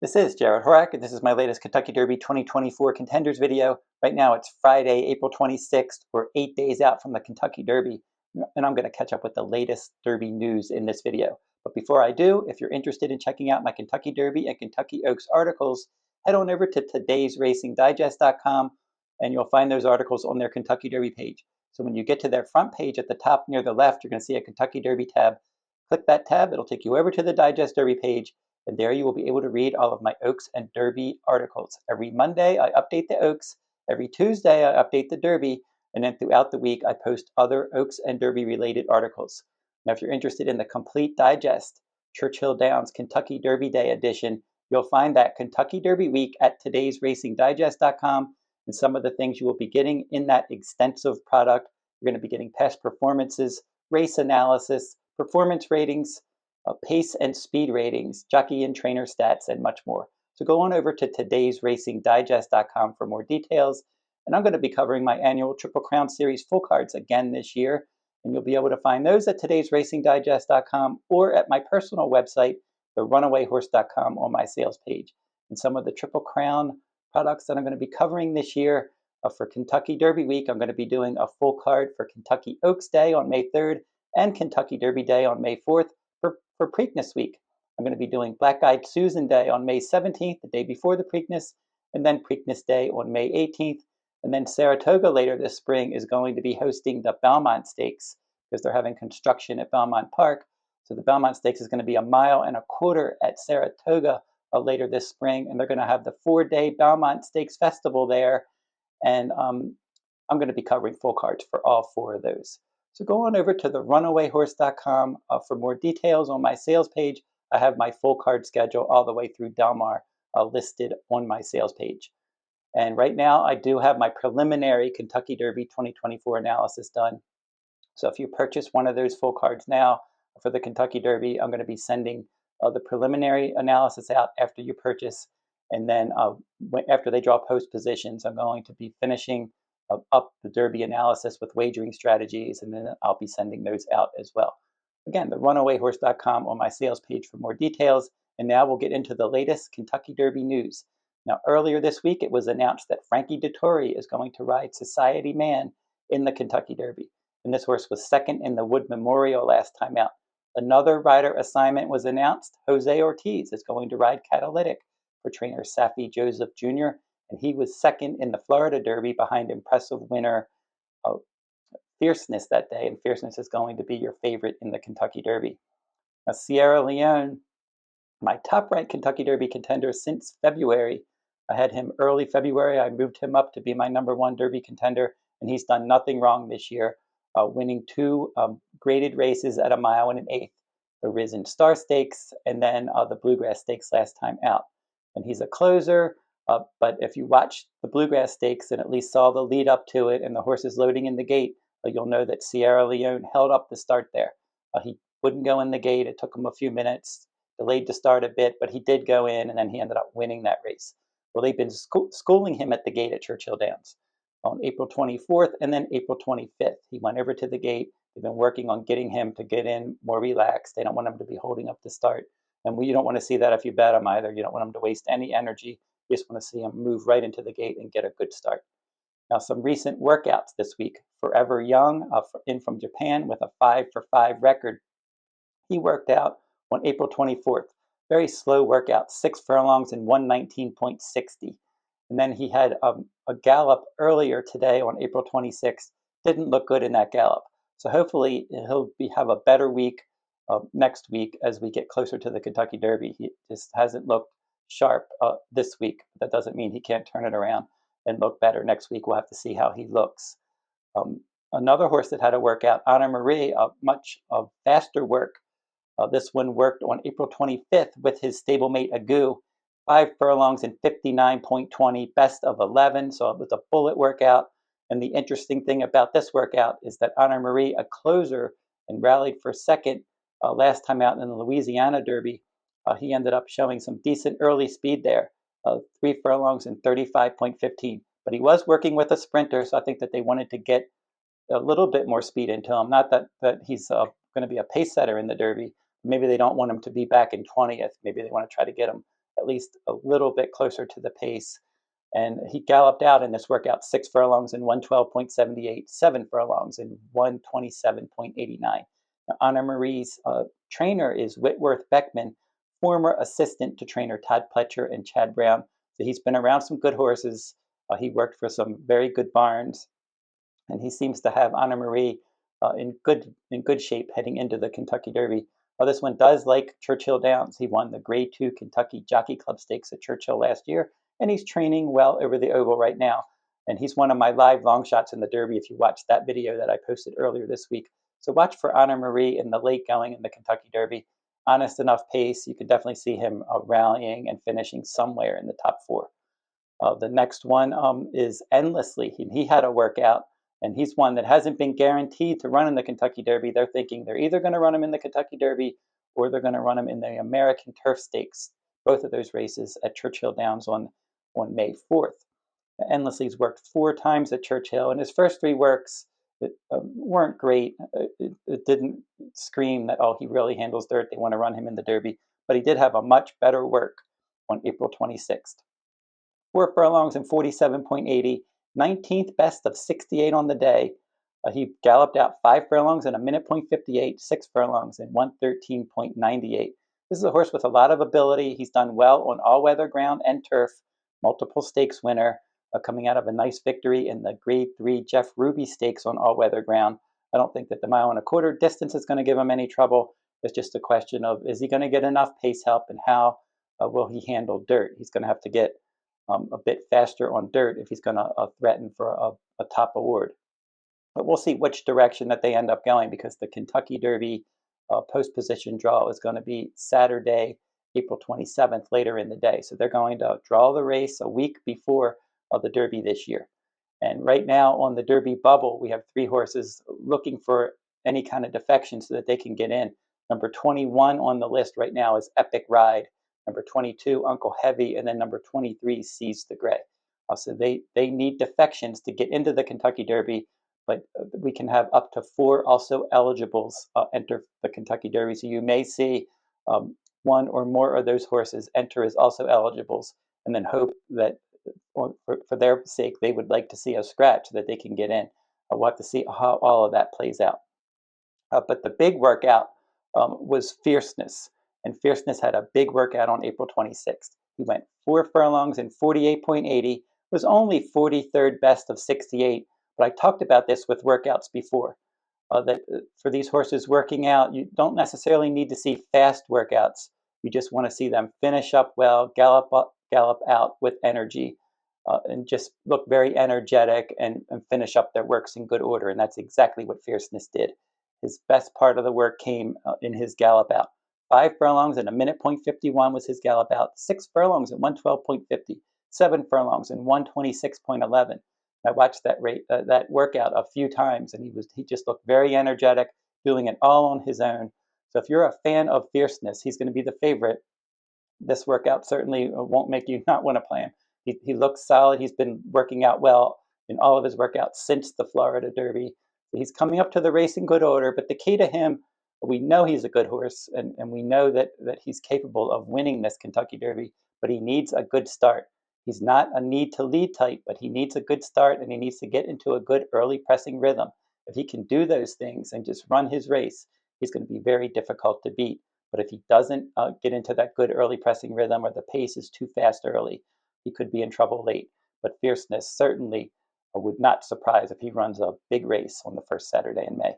This is Jarrod Horak, and this is my latest Kentucky Derby 2024 contenders video. Right now it's Friday, April 26th. We're 8 days out from the Kentucky Derby, and I'm going to catch up with the latest Derby news in this video. But before I do, if you're interested in checking out my Kentucky Derby and Kentucky Oaks articles, head on over to todaysracingdigest.com, and you'll find those articles on their Kentucky Derby page. So when you get to their front page at the top near the left, you're going to see a Kentucky Derby tab. Click that tab, it'll take you over to the Digest Derby page, and there you will be able to read all of my Oaks and Derby articles. Every Monday, I update the Oaks. Every Tuesday, I update the Derby. And then throughout the week, I post other Oaks and Derby related articles. Now, if you're interested in the complete digest, Churchill Downs Kentucky Derby Day edition, you'll find that Kentucky Derby week at todaysracingdigest.com. And some of the things you will be getting in that extensive product, you're going to be getting past performances, race analysis, performance ratings, pace and speed ratings, jockey and trainer stats, and much more. So go on over to todaysracingdigest.com for more details. And I'm going to be covering my annual Triple Crown Series full cards again this year. And you'll be able to find those at todaysracingdigest.com or at my personal website, therunawayhorse.com, on my sales page. And some of the Triple Crown products that I'm going to be covering this year for Kentucky Derby week, I'm going to be doing a full card for Kentucky Oaks Day on May 3rd and Kentucky Derby Day on May 4th. For Preakness week, I'm going to be doing Black-Eyed Susan Day on May 17th, the day before the Preakness, and then Preakness Day on May 18th. And then Saratoga later this spring is going to be hosting the Belmont Stakes because they're having construction at Belmont Park. So the Belmont Stakes is going to be 1.25 miles at Saratoga later this spring, and they're going to have the 4-day Belmont Stakes Festival there. And I'm going to be covering full cards for all 4 of those. So go on over to therunawayhorse.com for more details. On my sales page, I have my full card schedule all the way through Del Mar listed on my sales page. And right now, I do have my preliminary Kentucky Derby 2024 analysis done. So if you purchase one of those full cards now for the Kentucky Derby, I'm going to be sending the preliminary analysis out after you purchase. And then after they draw post positions, I'm going to be finishing up the Derby analysis with wagering strategies, and then I'll be sending those out as well. Again, therunawayhorse.com on my sales page for more details. And now we'll get into the latest Kentucky Derby news. Now, earlier this week, it was announced that Frankie Dettori is going to ride Society Man in the Kentucky Derby. And this horse was second in the Wood Memorial last time out. Another rider assignment was announced. Jose Ortiz is going to ride Catalytic for trainer Safi Joseph Jr., and he was second in the Florida Derby behind impressive winner Fierceness that day, and Fierceness is going to be your favorite in the Kentucky Derby. Now, Sierra Leone, my top-ranked Kentucky Derby contender since February. I had him early February. I moved him up to be my #1 Derby contender, and he's done nothing wrong this year, winning 2 graded races at 1 1/8 miles, the Risen Star Stakes and then the Bluegrass Stakes last time out. And he's a closer. But if you watch the Bluegrass Stakes and at least saw the lead up to it and the horses loading in the gate, you'll know that Sierra Leone held up the start there. He wouldn't go in the gate. It took him a few minutes, delayed the start a bit, but he did go in, and then he ended up winning that race. Well, they've been schooling him at the gate at Churchill Downs on April 24th and then April 25th. He went over to the gate. They've been working on getting him to get in more relaxed. They don't want him to be holding up the start. And you don't want to see that if you bet him either. You don't want him to waste any energy. You just want to see him move right into the gate and get a good start. Now, some recent workouts this week. Forever Young, in from Japan with a 5-for-5 record. He worked out on April 24th. Very slow workout, 6 furlongs and 119.60. And then he had a gallop earlier today on April 26th. Didn't look good in that gallop. So hopefully he'll have a better week next week as we get closer to the Kentucky Derby. He just hasn't looked sharp this week. That doesn't mean he can't turn it around and look better next week. We'll have to see how he looks. Another horse that had a workout, Honor Marie, much faster work. This one worked on April 25th with his stablemate Agu, 5 furlongs and 59.20, best of 11. So it was a bullet workout. And the interesting thing about this workout is that Honor Marie, a closer and rallied for second last time out in the Louisiana Derby, he ended up showing some decent early speed there, 3 furlongs and 35.15. But he was working with a sprinter, so I think that they wanted to get a little bit more speed into him. Not that he's going to be a pace setter in the Derby. Maybe they don't want him to be back in 20th. Maybe they want to try to get him at least a little bit closer to the pace. And he galloped out in this workout 6 furlongs in 112.78, 7 furlongs in 127.89. Now, Anna Marie's trainer is Whitworth Beckman, former assistant to trainer Todd Pletcher and Chad Brown. So he's been around some good horses. He worked for some very good barns, and he seems to have Anna Marie in good shape heading into the Kentucky Derby. This one does like Churchill Downs. He won the Grade 2 Kentucky Jockey Club Stakes at Churchill last year, and he's training well over the oval right now. And he's one of my live long shots in the Derby if you watched that video that I posted earlier this week. So watch for Anna Marie in the late going in the Kentucky Derby. Honest enough pace, you could definitely see him rallying and finishing somewhere in the top 4. The next one is Endlessly. He had a workout, and he's one that hasn't been guaranteed to run in the Kentucky Derby. They're thinking they're either going to run him in the Kentucky Derby or they're going to run him in the American Turf Stakes, both of those races at Churchill Downs on May 4th. Endlessly's worked 4 times at Churchill, and his first 3 works weren't great. It didn't scream that, oh, he really handles dirt, they want to run him in the Derby, but he did have a much better work on April 26th. 4 furlongs and 47.80, 19th best of 68 on the day. He galloped out 5 furlongs in a minute point 58, 6 furlongs in 113.98. This is a horse with a lot of ability. He's done well on all-weather ground and turf, multiple stakes winner, coming out of a nice victory in the Grade 3 Jeff Ruby Stakes on all-weather ground. I don't think that the 1.25 mile distance is going to give him any trouble. It's just a question of, is he going to get enough pace help, and how will he handle dirt? He's going to have to get a bit faster on dirt if he's going to threaten for a top award. But we'll see which direction that they end up going, because the Kentucky Derby post-position draw is going to be Saturday, April 27th, later in the day. So they're going to draw the race a week before the Derby this year. And right now on the Derby bubble, we have 3 horses looking for any kind of defection so that they can get in. Number 21 on the list right now is Epic Ride. Number 22, Uncle Heavy, and then number 23, Seize the Gray. So they need defections to get into the Kentucky Derby, but we can have up to 4 also eligibles enter the Kentucky Derby. So you may see 1 or more of those horses enter as also eligibles, and then hope that for their sake they would like to see a scratch so that they can get in. We'll have to see how all of that plays out. But the big workout was Fierceness. And Fierceness had a big workout on April 26th. He went 4 furlongs in 48.80, was only 43rd best of 68. But I talked about this with workouts before, that for these horses working out, you don't necessarily need to see fast workouts. You just want to see them finish up well, gallop out with energy, and just look very energetic and finish up their works in good order. And that's exactly what Fierceness did. His best part of the work came in his gallop out. 5 furlongs in a minute point 51 was his gallop out. 6 furlongs in 112.50. 7 furlongs in 126.11. I watched that workout a few times, and he just looked very energetic, doing it all on his own. So if you're a fan of Fierceness, he's going to be the favorite. This workout certainly won't make you not want to play him. He looks solid. He's been working out well in all of his workouts since the Florida Derby. So he's coming up to the race in good order, but the key to him, we know he's a good horse, and we know that he's capable of winning this Kentucky Derby, but he needs a good start. He's not a need to lead type, but he needs a good start, and he needs to get into a good early pressing rhythm. If he can do those things and just run his race, he's going to be very difficult to beat. But if he doesn't get into that good early pressing rhythm, or the pace is too fast early, he could be in trouble late. But Fierceness certainly would not surprise if he runs a big race on the first Saturday in May.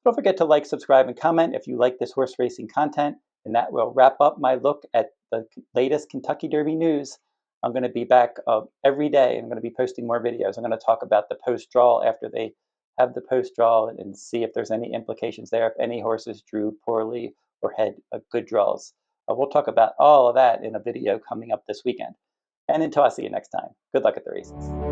Don't forget to like, subscribe, and comment if you like this horse racing content. And that will wrap up my look at the latest Kentucky Derby news. I'm going to be back every day. I'm going to be posting more videos. I'm going to talk about the post-draw after they have the post-draw, and see if there's any implications there, if any horses drew poorly or had good draws. We'll talk about all of that in a video coming up this weekend. And until I see you next time, good luck at the races.